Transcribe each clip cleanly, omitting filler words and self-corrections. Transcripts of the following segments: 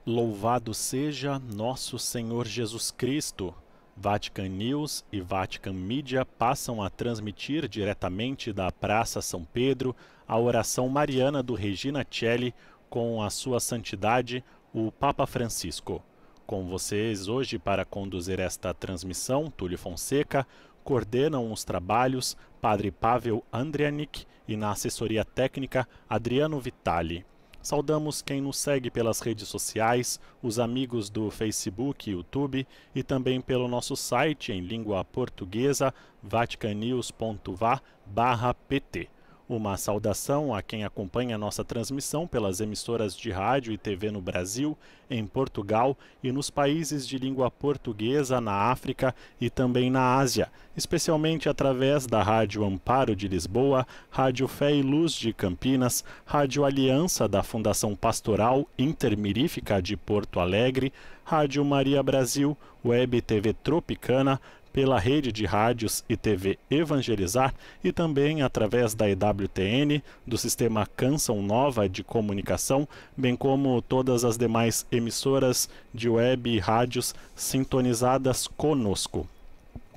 Louvado seja nosso Senhor Jesus Cristo! Vatican News e Vatican Media passam a transmitir diretamente da Praça São Pedro a oração mariana do Regina Coeli com a sua santidade, o Papa Francisco. Com vocês hoje para conduzir esta transmissão, Túlio Fonseca, coordenam os trabalhos Padre Pavel Andrianik e na assessoria técnica Adriano Vitali. Saudamos quem nos segue pelas redes sociais, os amigos do Facebook e YouTube e também pelo nosso site em língua portuguesa vaticanews.va/pt. Uma saudação a quem acompanha a nossa transmissão pelas emissoras de rádio e TV no Brasil, em Portugal e nos países de língua portuguesa na África e também na Ásia, especialmente através da Rádio Amparo de Lisboa, Rádio Fé e Luz de Campinas, Rádio Aliança da Fundação Pastoral Intermirífica de Porto Alegre, Rádio Maria Brasil, Web TV Tropicana, pela rede de rádios e TV Evangelizar e também através da EWTN, do Sistema Canção Nova de Comunicação, bem como todas as demais emissoras de web e rádios sintonizadas conosco.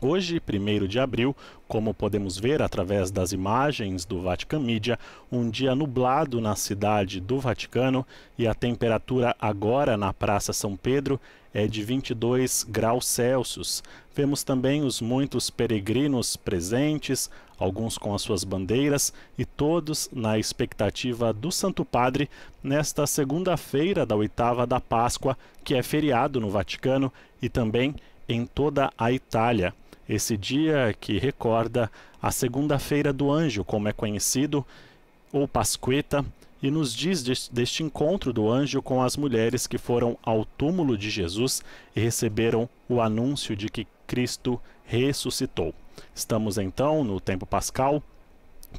Hoje, 1º de abril, como podemos ver através das imagens do Vatican Media, um dia nublado na cidade do Vaticano e a temperatura agora na Praça São Pedro é de 22 graus Celsius. Vemos também os muitos peregrinos presentes, alguns com as suas bandeiras e todos na expectativa do Santo Padre nesta segunda-feira da oitava da Páscoa, que é feriado no Vaticano e também em toda a Itália. Esse dia que recorda a segunda-feira do anjo, como é conhecido, ou Pasquetta, e nos diz deste encontro do anjo com as mulheres que foram ao túmulo de Jesus e receberam o anúncio de que Cristo ressuscitou. Estamos então no tempo pascal,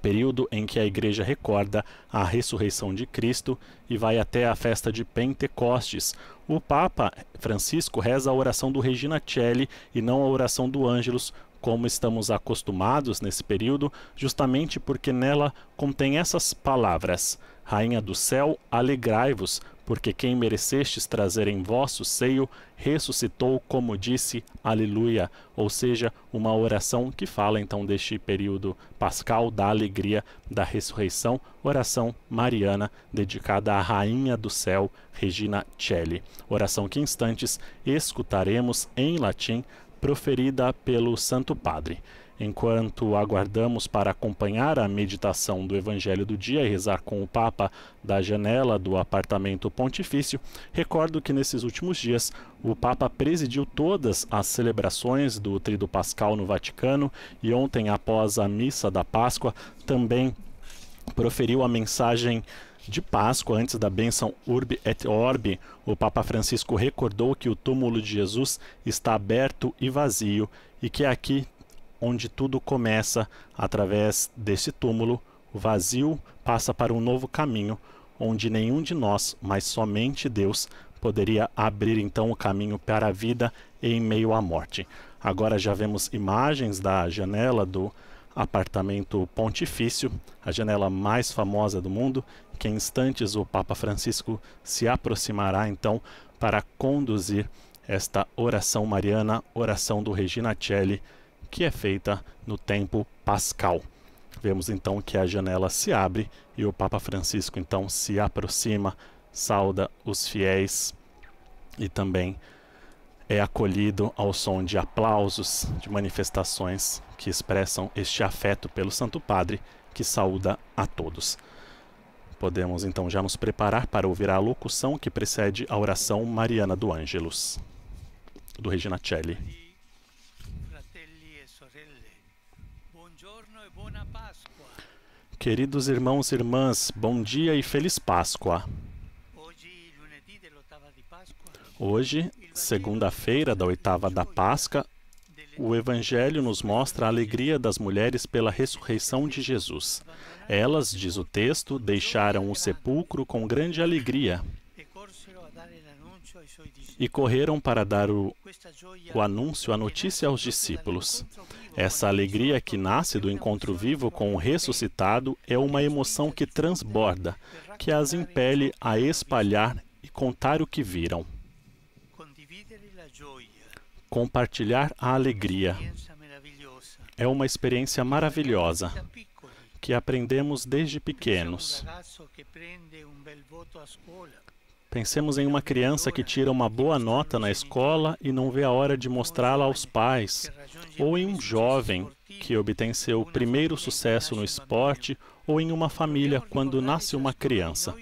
período em que a Igreja recorda a ressurreição de Cristo e vai até a festa de Pentecostes. O Papa Francisco reza a oração do Regina Coeli e não a oração do Ângelus, como estamos acostumados nesse período, justamente porque nela contém essas palavras: Rainha do céu, alegrai-vos, porque quem merecestes trazer em vosso seio, ressuscitou, como disse, aleluia. Ou seja, uma oração que fala então deste período pascal, da alegria da ressurreição, oração mariana dedicada à Rainha do céu, Regina Coeli. Oração que em instantes escutaremos em latim, proferida pelo Santo Padre. Enquanto aguardamos para acompanhar a meditação do Evangelho do dia e rezar com o Papa da janela do apartamento pontifício, recordo que nesses últimos dias o Papa presidiu todas as celebrações do Tríduo Pascal no Vaticano e ontem, após a Missa da Páscoa, também proferiu a mensagem de Páscoa antes da bênção Urbi et Orbi. O Papa Francisco recordou que o túmulo de Jesus está aberto e vazio e que é aqui onde tudo começa. Através desse túmulo, o vazio passa para um novo caminho, onde nenhum de nós, mas somente Deus, poderia abrir então o caminho para a vida em meio à morte. Agora já vemos imagens da janela do apartamento pontifício, a janela mais famosa do mundo, que em instantes o Papa Francisco se aproximará então para conduzir esta oração mariana, oração do Regina Coeli, que é feita no tempo pascal. Vemos então que a janela se abre e o Papa Francisco então se aproxima, sauda os fiéis e também é acolhido ao som de aplausos, de manifestações que expressam este afeto pelo Santo Padre, que saúda a todos. Podemos então já nos preparar para ouvir a locução que precede a oração mariana do Ângelus, do Regina Coeli. Queridos irmãos e irmãs, bom dia e feliz Páscoa. Hoje, segunda-feira da oitava da Páscoa, o Evangelho nos mostra a alegria das mulheres pela ressurreição de Jesus. Elas, diz o texto, deixaram o sepulcro com grande alegria e correram para dar o anúncio, a notícia aos discípulos. Essa alegria que nasce do encontro vivo com o ressuscitado é uma emoção que transborda, que as impele a espalhar e contar o que viram. Compartilhar a alegria é uma experiência maravilhosa que aprendemos desde pequenos. Pensemos em uma criança que tira uma boa nota na escola e não vê a hora de mostrá-la aos pais, ou em um jovem que obtém seu primeiro sucesso no esporte, ou em uma família quando nasce uma criança.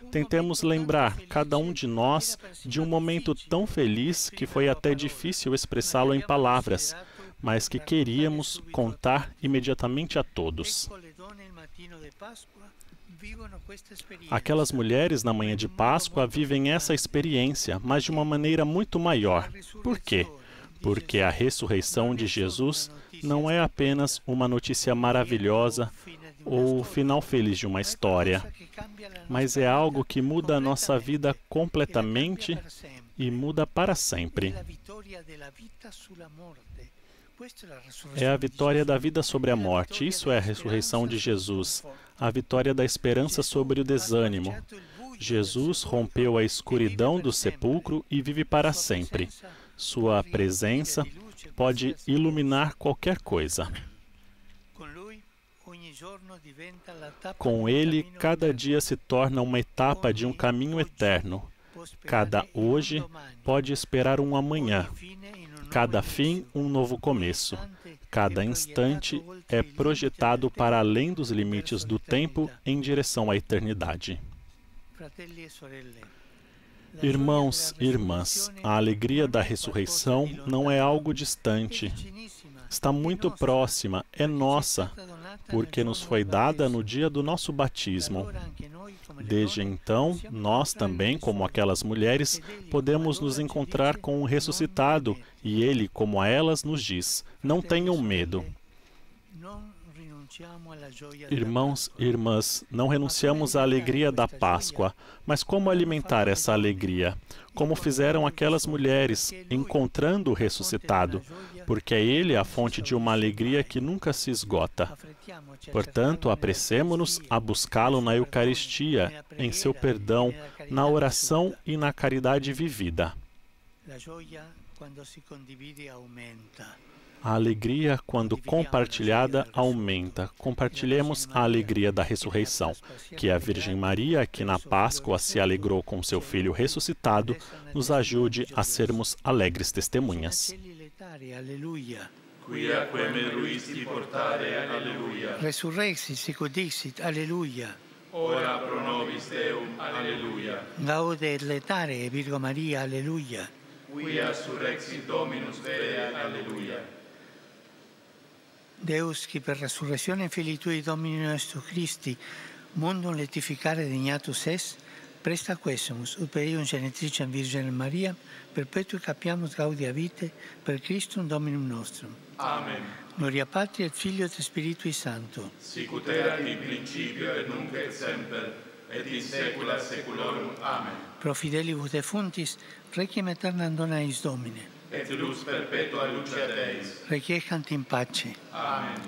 Tentemos lembrar, cada um de nós, de um momento tão feliz que foi até difícil expressá-lo em palavras, mas que queríamos contar imediatamente a todos. Aquelas mulheres na manhã de Páscoa vivem essa experiência, mas de uma maneira muito maior. Por quê? Porque a ressurreição de Jesus não é apenas uma notícia maravilhosa ou o final feliz de uma história, mas é algo que muda a nossa vida completamente e muda para sempre. É a vitória da vida sobre a morte. Isso é a ressurreição de Jesus, a vitória da esperança sobre o desânimo. Jesus rompeu a escuridão do sepulcro e vive para sempre. Sua presença pode iluminar qualquer coisa. Com Ele, cada dia se torna uma etapa de um caminho eterno. Cada hoje pode esperar um amanhã. Cada fim, um novo começo. Cada instante é projetado para além dos limites do tempo em direção à eternidade. Irmãos e irmãs, a alegria da ressurreição não é algo distante. Está muito próxima, é nossa, porque nos foi dada no dia do nosso batismo. Desde então, nós também, como aquelas mulheres, podemos nos encontrar com o ressuscitado, e Ele, como a elas, nos diz: não tenham medo. Irmãos e irmãs, não renunciamos à alegria da Páscoa, mas como alimentar essa alegria? Como fizeram aquelas mulheres, encontrando o ressuscitado, porque é Ele a fonte de uma alegria que nunca se esgota. Portanto, apressemo-nos a buscá-lo na Eucaristia, em seu perdão, na oração e na caridade vivida. A alegria, quando compartilhada, aumenta. Compartilhemos a alegria da ressurreição, que a Virgem Maria, que na Páscoa se alegrou com seu Filho ressuscitado, nos ajude a sermos alegres testemunhas. Quia quem meruisti portare, alleluia. Resurrexit sicut dixit, alleluia. Ora pro nobis Deum, alleluia. Gaude et letare, Virgo Maria, alleluia. Quia surrexit Dominus vere, alleluia. Deus, qui per resurrectione Filii Tui Domini nostro Christi, mundum letificare dignatus est, presta quesumus, ut per eium genetriciam Virgine Maria, perpetui capiamus gaudia vitae, per Christum Dominum nostrum. Amen. Gloria Patri et Filio et Spiritui Sancto. Sicut erat in principio et nunc et semper, et in saecula saeculorum. Amen. Pro fidelibus defuntis, requiem aeternam dona eis Domine. Et lux perpetua luceat eis. Requiescant in pace. Amen.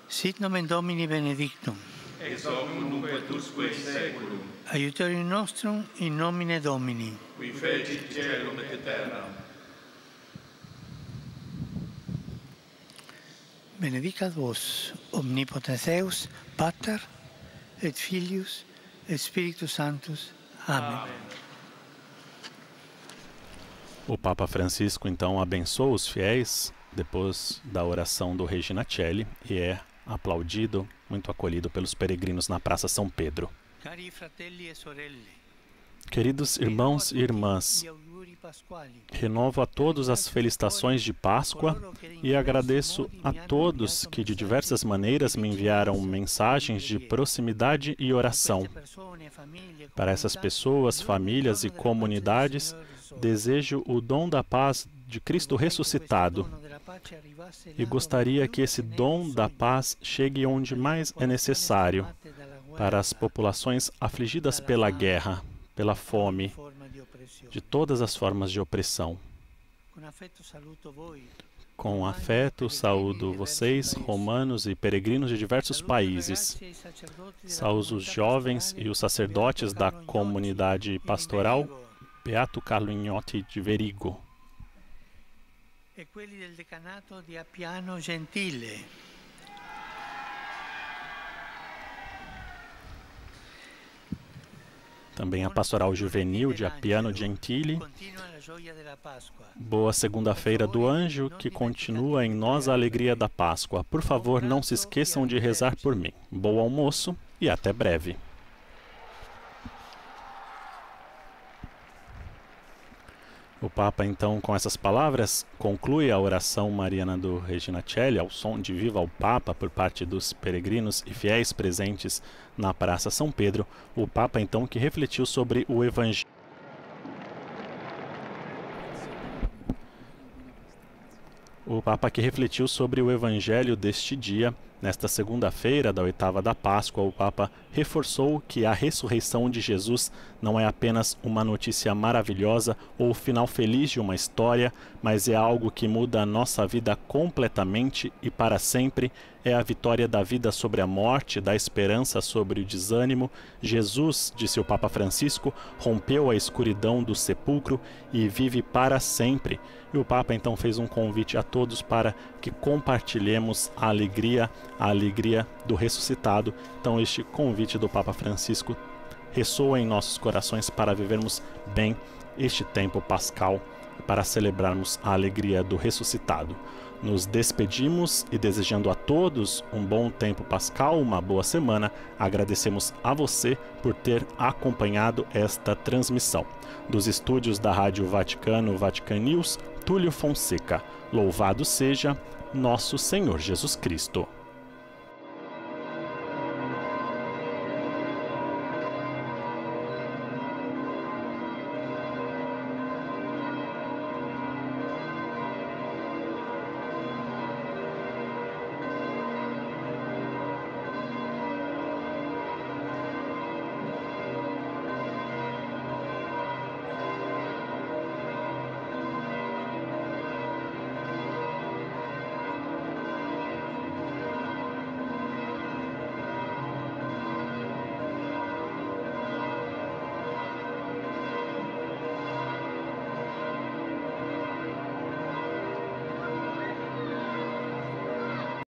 Sit nomen Domini benedictum. Ex hoc nunc et usque in saeculum. Aiuterium nostrum in nomine Domini. Qui fecit caelum et terram. Benedicat vos, omnipotens Deus, Pater, et Filius, et Spiritus Sanctus. Amém. O Papa Francisco, então, abençoa os fiéis depois da oração do Regina Coeli e é aplaudido, muito acolhido pelos peregrinos na Praça São Pedro. Cari fratelli e sorelle, Queridos irmãos e irmãs, renovo a todos as felicitações de Páscoa e agradeço a todos que de diversas maneiras me enviaram mensagens de proximidade e oração. Para essas pessoas, famílias e comunidades, desejo o dom da paz de Cristo ressuscitado e gostaria que esse dom da paz chegue onde mais é necessário, para as populações afligidas pela guerra, pela fome, de todas as formas de opressão. Com afeto, saúdo vocês, romanos e peregrinos de diversos países. Saúdo os jovens e os sacerdotes da comunidade pastoral Beato Carlo de Verigo. E quelli del decanato di Appiano Gentile. Também a Pastoral Juvenil de Appiano Gentile. Boa segunda-feira do Anjo, que continua em nós a alegria da Páscoa. Por favor, não se esqueçam de rezar por mim. Bom almoço e até breve. O Papa, então, com essas palavras, conclui a oração mariana do Regina Coeli, ao som de Viva o Papa, por parte dos peregrinos e fiéis presentes na Praça São Pedro. O Papa, então, que refletiu sobre o Evangelho. O Papa que refletiu sobre o Evangelho deste dia. Nesta segunda-feira da oitava da Páscoa, o Papa reforçou que a ressurreição de Jesus não é apenas uma notícia maravilhosa ou o final feliz de uma história, mas é algo que muda a nossa vida completamente e para sempre. É a vitória da vida sobre a morte, da esperança sobre o desânimo. Jesus, disse o Papa Francisco, rompeu a escuridão do sepulcro e vive para sempre. E o Papa então fez um convite a todos para que compartilhemos a alegria do ressuscitado. Então este convite do Papa Francisco ressoa em nossos corações para vivermos bem este tempo pascal, para celebrarmos a alegria do ressuscitado. Nos despedimos e desejando a todos um bom tempo pascal, uma boa semana. Agradecemos a você por ter acompanhado esta transmissão. Dos estúdios da Rádio Vaticano, Vatican News, Túlio Fonseca. Louvado seja nosso Senhor Jesus Cristo.